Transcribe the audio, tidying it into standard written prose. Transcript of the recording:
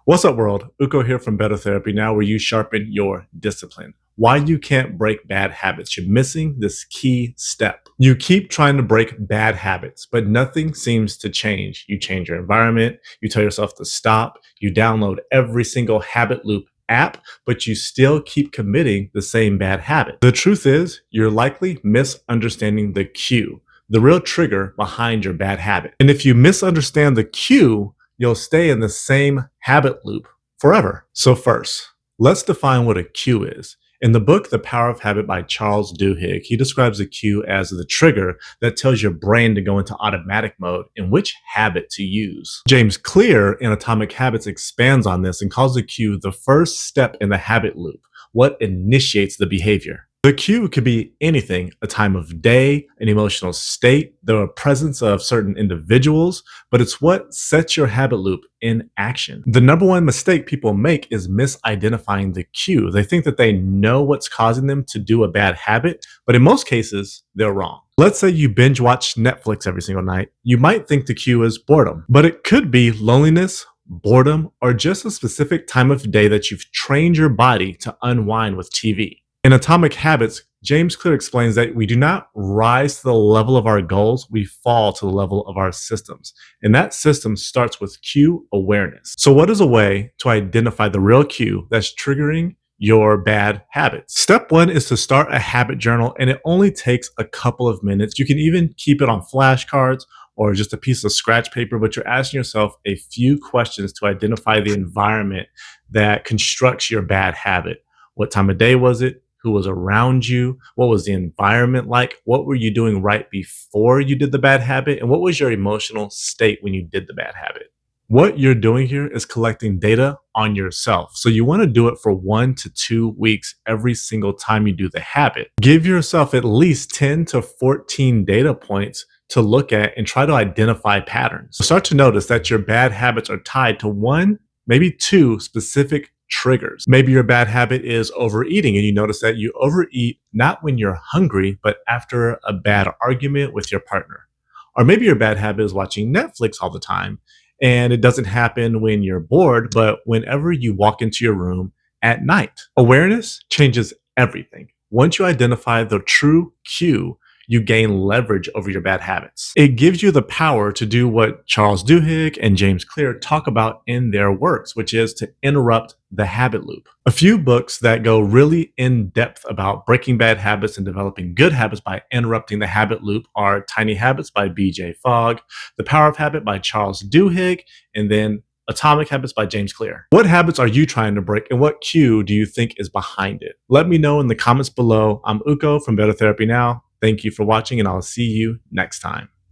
What's up, world? Uko here from Better Therapy Now, where you sharpen your discipline. Why you can't break bad habits. You're missing this key step. You keep trying to break bad habits, but nothing seems to change. You change your environment, you tell yourself to stop, you download every single habit loop app, but you still keep committing the same bad habit. The truth is, you're likely misunderstanding the cue, the real trigger behind your bad habit. And if you misunderstand the cue, you'll stay in the same habit loop forever. So first, let's define what a cue is. In the book, The Power of Habit by Charles Duhigg, he describes a cue as the trigger that tells your brain to go into automatic mode and which habit to use. James Clear in Atomic Habits expands on this and calls the cue the first step in the habit loop, what initiates the behavior. The cue could be anything, a time of day, an emotional state, the presence of certain individuals, but it's what sets your habit loop in action. The number one mistake people make is misidentifying the cue. They think that they know what's causing them to do a bad habit, but in most cases, they're wrong. Let's say you binge watch Netflix every single night. You might think the cue is boredom, but it could be loneliness, boredom, or just a specific time of day that you've trained your body to unwind with TV. In Atomic Habits, James Clear explains that we do not rise to the level of our goals, we fall to the level of our systems. And that system starts with cue awareness. So what is a way to identify the real cue that's triggering your bad habits? Step one is to start a habit journal, and it only takes a couple of minutes. You can even keep it on flashcards or just a piece of scratch paper, but you're asking yourself a few questions to identify the environment that constructs your bad habit. What time of day was it? Who was around you? What was the environment like? What were you doing right before you did the bad habit? And what was your emotional state when you did the bad habit? What you're doing here is collecting data on yourself. So you want to do it for 1 to 2 weeks every single time you do the habit. Give yourself at least 10 to 14 data points to look at and try to identify patterns. So start to notice that your bad habits are tied to 1, maybe 2 specific triggers. Maybe your bad habit is overeating, and you notice that you overeat not when you're hungry, but after a bad argument with your partner. Or maybe your bad habit is watching Netflix all the time, and it doesn't happen when you're bored, but whenever you walk into your room at night. Awareness changes everything. Once you identify the true cue, you gain leverage over your bad habits. It gives you the power to do what Charles Duhigg and James Clear talk about in their works, which is to interrupt the habit loop. A few books that go really in depth about breaking bad habits and developing good habits by interrupting the habit loop are Tiny Habits by B.J. Fogg, The Power of Habit by Charles Duhigg, and then Atomic Habits by James Clear. What habits are you trying to break, and what cue do you think is behind it? Let me know in the comments below. I'm Uko from Better Therapy Now. Thank you for watching, and I'll see you next time.